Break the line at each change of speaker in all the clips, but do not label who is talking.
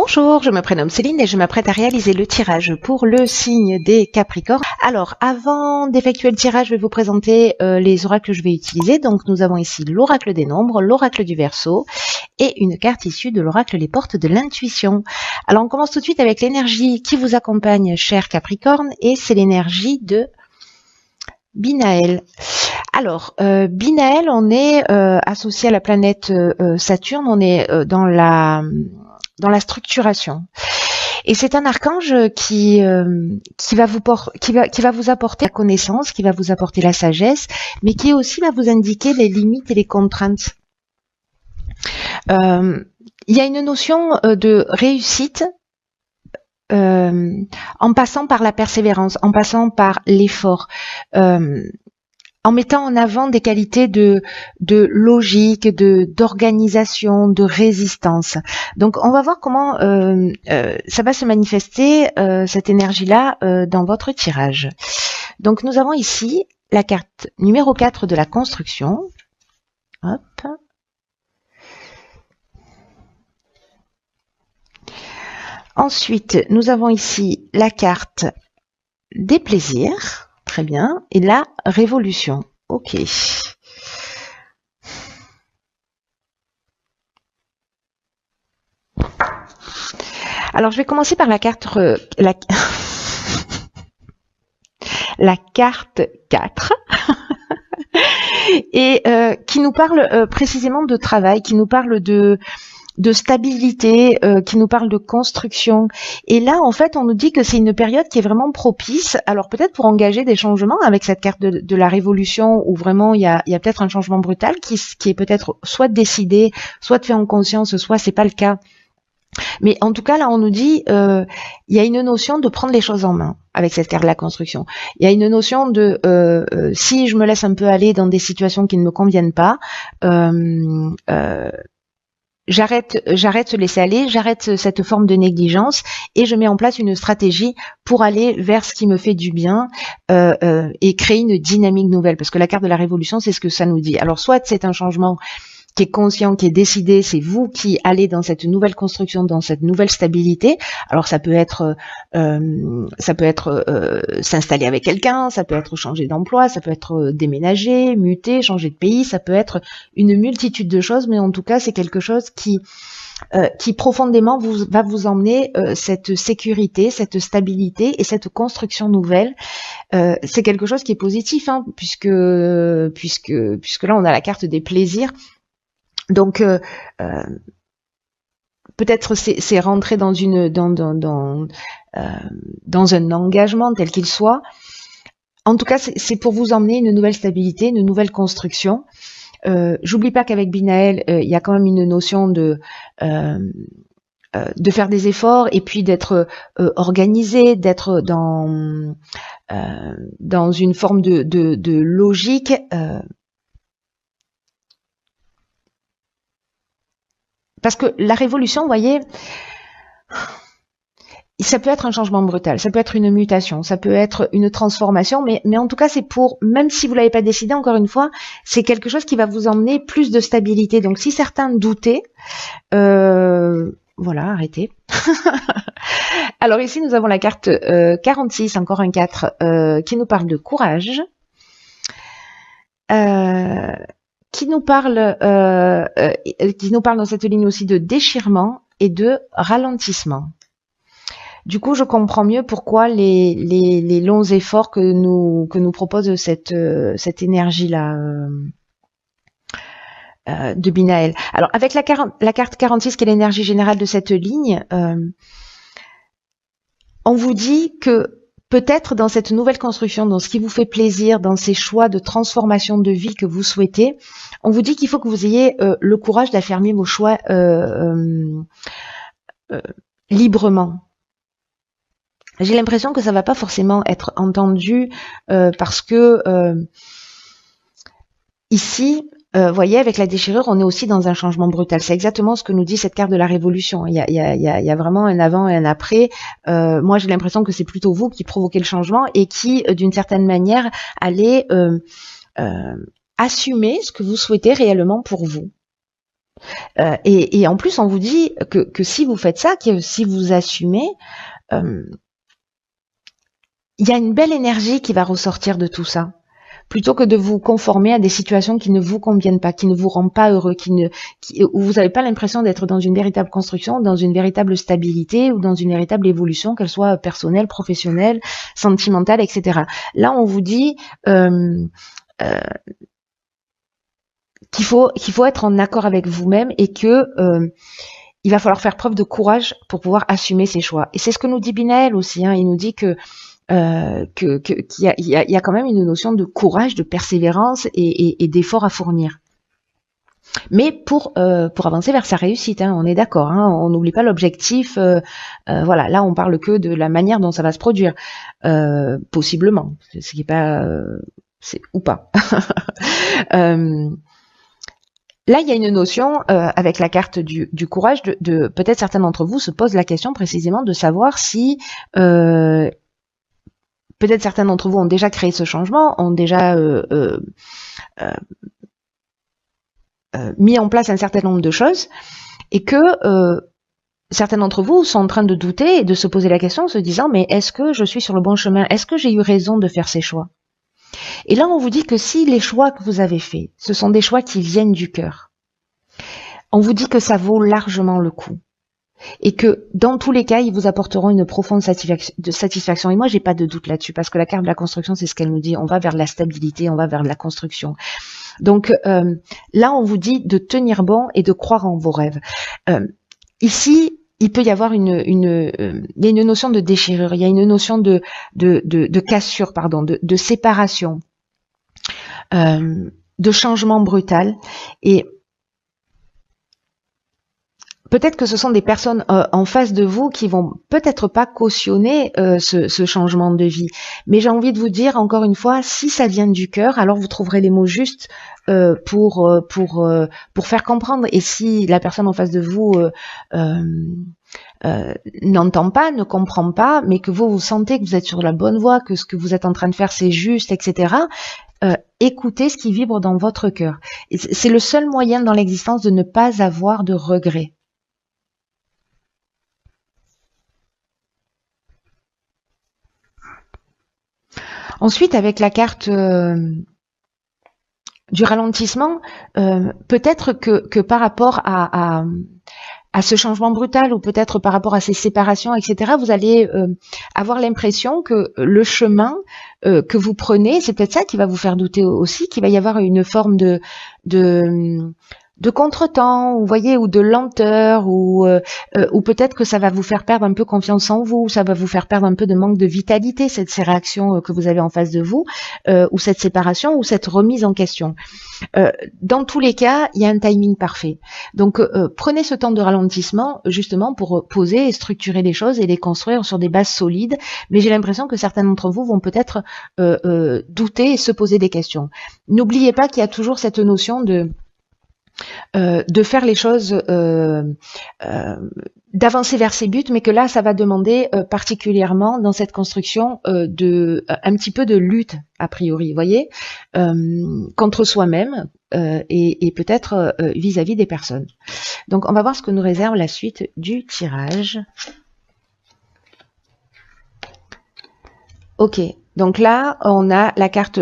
Bonjour, je me prénomme Céline et je m'apprête à réaliser le tirage pour le signe des Capricornes. Alors, avant d'effectuer le tirage, je vais vous présenter les oracles que je vais utiliser. Donc, nous avons ici l'oracle des nombres, l'oracle du Verseau et une carte issue de l'oracle les portes de l'intuition. Alors, on commence tout de suite avec l'énergie qui vous accompagne, cher Capricorne, et c'est l'énergie de Binaël. Alors, Binaël, on est associé à la planète Saturne, on est dans la structuration. Et c'est un archange qui va vous apporter la connaissance, qui va vous apporter la sagesse, mais qui aussi va vous indiquer les limites et les contraintes. Il y a une notion de réussite en passant par la persévérance, en passant par l'effort. En mettant en avant des qualités de logique, d'organisation, de résistance. Donc, on va voir comment ça va se manifester, cette énergie-là, dans votre tirage. Donc, nous avons ici la carte numéro 4 de la construction. Hop. Ensuite, nous avons ici la carte des plaisirs. Très bien. Et la révolution. Ok. Alors, je vais commencer par la carte... la carte 4. Et qui nous parle précisément de travail, qui nous parle de stabilité, qui nous parle de construction. Et là, en fait, on nous dit que c'est une période qui est vraiment propice. Alors peut-être pour engager des changements avec cette carte de la révolution, où vraiment il y a peut-être un changement brutal qui est peut-être soit décidé, soit fait en conscience, soit c'est pas le cas. Mais en tout cas, là, on nous dit, il y a une notion de prendre les choses en main avec cette carte de la construction. Il y a une notion de, si je me laisse un peu aller dans des situations qui ne me conviennent pas, j'arrête de laisser aller, j'arrête cette forme de négligence et je mets en place une stratégie pour aller vers ce qui me fait du bien et créer une dynamique nouvelle. Parce que la carte de la révolution, c'est ce que ça nous dit. Alors, soit c'est un changement qui est conscient, qui est décidé, c'est vous qui allez dans cette nouvelle construction, dans cette nouvelle stabilité. Alors ça peut être s'installer avec quelqu'un, ça peut être changer d'emploi, ça peut être déménager, muter, changer de pays, ça peut être une multitude de choses, mais en tout cas c'est quelque chose qui profondément va vous emmener cette sécurité, cette stabilité et cette construction nouvelle. C'est quelque chose qui est positif, hein, puisque là on a la carte des plaisirs. Donc peut-être c'est rentrer dans un engagement tel qu'il soit. En tout cas, c'est pour vous emmener une nouvelle stabilité, une nouvelle construction. J'oublie pas qu'avec Binaël, il y a quand même une notion de faire des efforts et puis d'être organisé, d'être dans une forme de logique. Parce que la révolution, vous voyez, ça peut être un changement brutal, ça peut être une mutation, ça peut être une transformation, mais en tout cas, c'est pour, même si vous l'avez pas décidé, encore une fois, c'est quelque chose qui va vous emmener plus de stabilité. Donc, si certains doutaient, voilà, arrêtez. Alors ici, nous avons la carte 46, encore un 4, qui nous parle de courage. Qui nous parle dans cette ligne aussi de déchirement et de ralentissement. Du coup, je comprends mieux pourquoi les longs efforts que nous propose cette énergie-là de Binaël. Alors, avec la carte 46, qui est l'énergie générale de cette ligne, on vous dit que peut-être dans cette nouvelle construction, dans ce qui vous fait plaisir, dans ces choix de transformation de vie que vous souhaitez, on vous dit qu'il faut que vous ayez le courage d'affirmer vos choix librement. J'ai l'impression que ça va pas forcément être entendu parce que ici, voyez, avec la déchirure, on est aussi dans un changement brutal. C'est exactement ce que nous dit cette carte de la révolution. Il y a vraiment un avant et un après. Moi, j'ai l'impression que c'est plutôt vous qui provoquez le changement et qui, d'une certaine manière, allez assumer ce que vous souhaitez réellement pour vous. Et en plus, on vous dit que si vous faites ça, que si vous assumez, il y a une belle énergie qui va ressortir de tout ça. Plutôt que de vous conformer à des situations qui ne vous conviennent pas, qui ne vous rendent pas heureux, où vous n'avez pas l'impression d'être dans une véritable construction, dans une véritable stabilité ou dans une véritable évolution, qu'elle soit personnelle, professionnelle, sentimentale, etc. Là, on vous dit qu'il faut être en accord avec vous-même et que il va falloir faire preuve de courage pour pouvoir assumer ses choix. Et c'est ce que nous dit Binaël aussi. Hein. Il nous dit qu'il y a quand même une notion de courage, de persévérance et d'effort à fournir. Mais pour avancer vers sa réussite, hein, on est d'accord. Hein, on n'oublie pas l'objectif. Voilà, là on parle que de la manière dont ça va se produire, possiblement, ce qui est pas, ou pas. Là, il y a une notion avec la carte du courage de peut-être certains d'entre vous se posent la question précisément de savoir si peut-être certains d'entre vous ont déjà créé ce changement, ont déjà mis en place un certain nombre de choses et que certains d'entre vous sont en train de douter et de se poser la question en se disant mais est-ce que je suis sur le bon chemin? Est-ce que j'ai eu raison de faire ces choix? Et là, on vous dit que si les choix que vous avez faits, ce sont des choix qui viennent du cœur, on vous dit que ça vaut largement le coup. Et que dans tous les cas, ils vous apporteront une profonde satisfaction. Et moi, j'ai pas de doute là-dessus, parce que la carte de la construction, c'est ce qu'elle nous dit. On va vers la stabilité, on va vers la construction. Donc là, on vous dit de tenir bon et de croire en vos rêves. Ici, il peut y avoir il y a une notion de déchirure, il y a une notion de cassure, pardon, de séparation, de changement brutal. Et peut-être que ce sont des personnes en face de vous qui vont peut-être pas cautionner ce changement de vie. Mais j'ai envie de vous dire, encore une fois, si ça vient du cœur, alors vous trouverez les mots justes pour faire comprendre. Et si la personne en face de vous n'entend pas, ne comprend pas, mais que vous sentez que vous êtes sur la bonne voie, que ce que vous êtes en train de faire c'est juste, etc., écoutez ce qui vibre dans votre cœur. C'est le seul moyen dans l'existence de ne pas avoir de regrets. Ensuite, avec la carte du ralentissement, peut-être que par rapport à ce changement brutal ou peut-être par rapport à ces séparations, etc., vous allez avoir l'impression que le chemin que vous prenez, c'est peut-être ça qui va vous faire douter aussi, qu'il va y avoir une forme de contretemps, vous voyez, ou de lenteur, ou peut-être que ça va vous faire perdre un peu confiance en vous, ça va vous faire perdre un peu de manque de vitalité, ces réactions que vous avez en face de vous, ou cette séparation, ou cette remise en question. Dans tous les cas, il y a un timing parfait. Donc, prenez ce temps de ralentissement, justement, pour poser et structurer les choses et les construire sur des bases solides, mais j'ai l'impression que certains d'entre vous vont peut-être douter et se poser des questions. N'oubliez pas qu'il y a toujours cette notion de faire les choses, d'avancer vers ses buts, mais que là, ça va demander particulièrement dans cette construction un petit peu de lutte, a priori, vous voyez, contre soi-même et peut-être vis-à-vis des personnes. Donc, on va voir ce que nous réserve la suite du tirage. Ok, donc là, on a la carte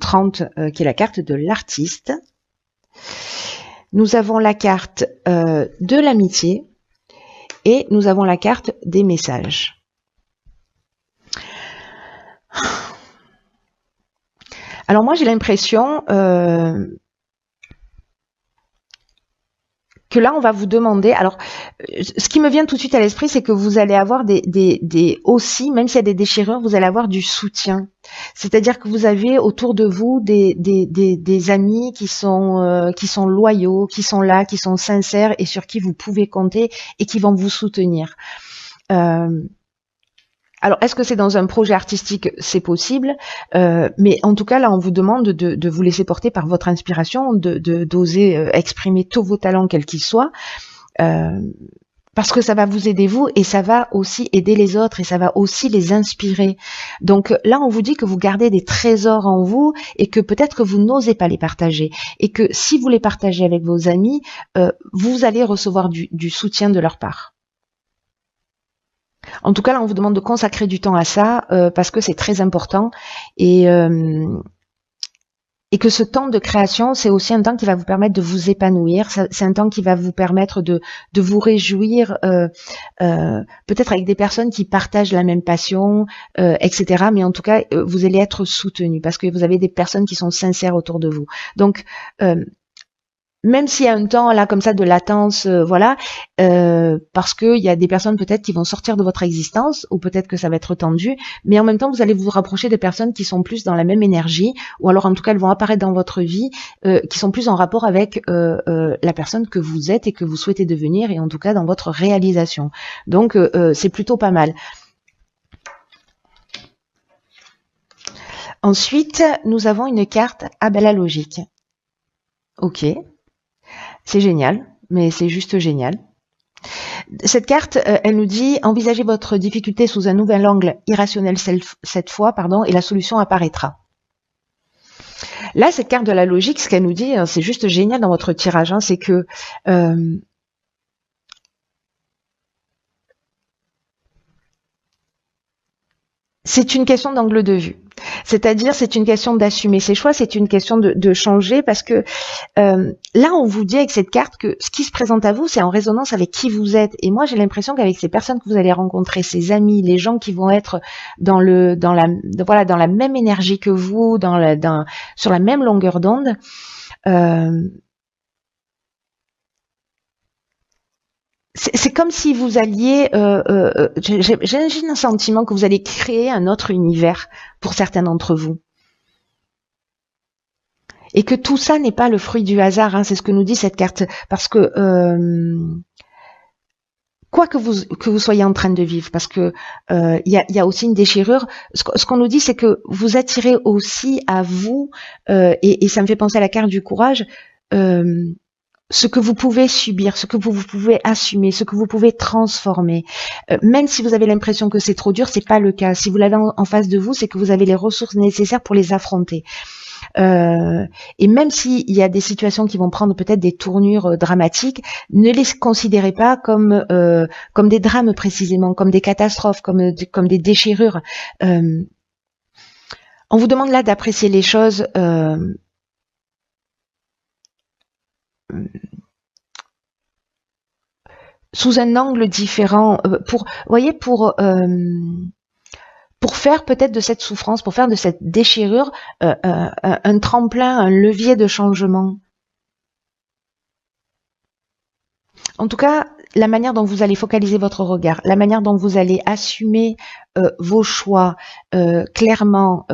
30, qui est la carte de l'artiste. Nous avons la carte de l'amitié et nous avons la carte des messages. Alors moi j'ai l'impression que là on va vous demander, alors ce qui me vient tout de suite à l'esprit, c'est que vous allez avoir aussi, même s'il y a des déchirures, vous allez avoir du soutien. C'est-à-dire que vous avez autour de vous des amis qui sont loyaux, qui sont là, qui sont sincères et sur qui vous pouvez compter et qui vont vous soutenir. Alors, est-ce que c'est dans un projet artistique? C'est possible, mais en tout cas, là, on vous demande de vous laisser porter par votre inspiration, d'oser exprimer tous vos talents, quels qu'ils soient, parce que ça va vous aider vous et ça va aussi aider les autres et ça va aussi les inspirer. Donc là, on vous dit que vous gardez des trésors en vous et que peut-être que vous n'osez pas les partager et que si vous les partagez avec vos amis, vous allez recevoir du soutien de leur part. En tout cas, là, on vous demande de consacrer du temps à ça parce que c'est très important et que ce temps de création, c'est aussi un temps qui va vous permettre de vous épanouir. C'est un temps qui va vous permettre de vous réjouir, peut-être avec des personnes qui partagent la même passion, etc. Mais en tout cas, vous allez être soutenu parce que vous avez des personnes qui sont sincères autour de vous. Donc, même s'il y a un temps là comme ça de latence, voilà, parce qu'il y a des personnes peut-être qui vont sortir de votre existence, ou peut-être que ça va être tendu, mais en même temps vous allez vous rapprocher des personnes qui sont plus dans la même énergie, ou alors en tout cas elles vont apparaître dans votre vie, qui sont plus en rapport avec la personne que vous êtes et que vous souhaitez devenir, et en tout cas dans votre réalisation. Donc c'est plutôt pas mal. Ensuite, nous avons une carte la logique. Ok. C'est génial, mais c'est juste génial. Cette carte, elle nous dit « Envisagez votre difficulté sous un nouvel angle irrationnel cette fois, et la solution apparaîtra. » Là, cette carte de la logique, ce qu'elle nous dit, c'est juste génial dans votre tirage, c'est que c'est une question d'angle de vue. C'est-à-dire, c'est une question d'assumer ses choix, c'est une question de changer, parce que là, on vous dit avec cette carte que ce qui se présente à vous, c'est en résonance avec qui vous êtes. Et moi, j'ai l'impression qu'avec ces personnes que vous allez rencontrer, ces amis, les gens qui vont être dans la même énergie que vous, sur la même longueur d'onde, c'est comme si vous alliez, j'ai un sentiment que vous allez créer un autre univers pour certains d'entre vous. Et que tout ça n'est pas le fruit du hasard, c'est ce que nous dit cette carte. Parce que, quoi que vous soyez en train de vivre, parce que il y a aussi une déchirure, ce qu'on nous dit, c'est que vous attirez aussi à vous, et ça me fait penser à la carte du courage, ce que vous pouvez subir, ce que vous pouvez assumer, ce que vous pouvez transformer. Même si vous avez l'impression que c'est trop dur, c'est pas le cas. Si vous l'avez en face de vous, c'est que vous avez les ressources nécessaires pour les affronter. Et même s'il y a des situations qui vont prendre peut-être des tournures dramatiques, ne les considérez pas comme des drames précisément, comme des catastrophes, comme des déchirures. On vous demande là d'apprécier les choses sous un angle différent, pour faire peut-être de cette souffrance, pour faire de cette déchirure un tremplin, un levier de changement. En tout cas, la manière dont vous allez focaliser votre regard, la manière dont vous allez assumer vos choix clairement,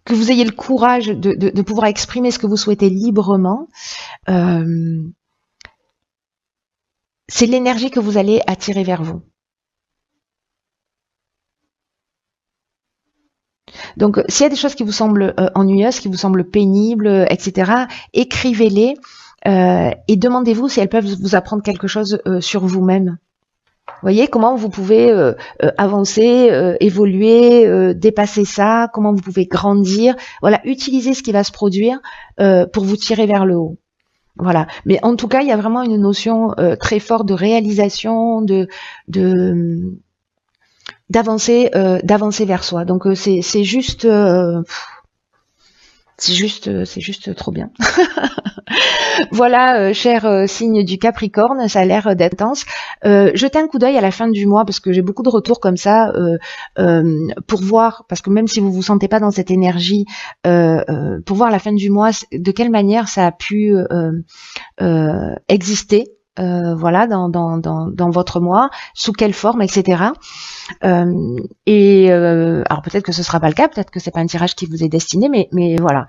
que vous ayez le courage de pouvoir exprimer ce que vous souhaitez librement, c'est l'énergie que vous allez attirer vers vous. Donc, s'il y a des choses qui vous semblent ennuyeuses, qui vous semblent pénibles, etc., écrivez-les et demandez-vous si elles peuvent vous apprendre quelque chose sur vous-même. Vous voyez comment vous pouvez avancer, évoluer, dépasser ça, comment vous pouvez grandir. Voilà, utilisez ce qui va se produire pour vous tirer vers le haut. Voilà. Mais en tout cas, il y a vraiment une notion très forte de réalisation, d'avancer vers soi. Donc c'est juste trop bien. Voilà, cher signe du Capricorne, ça a l'air d'être intense. Jetez un coup d'œil à la fin du mois parce que j'ai beaucoup de retours comme ça pour voir, parce que même si vous vous sentez pas dans cette énergie, pour voir à la fin du mois de quelle manière ça a pu exister. Voilà, dans votre mois, sous quelle forme, etc. Alors peut-être que ce sera pas le cas, peut-être que c'est pas un tirage qui vous est destiné, mais voilà.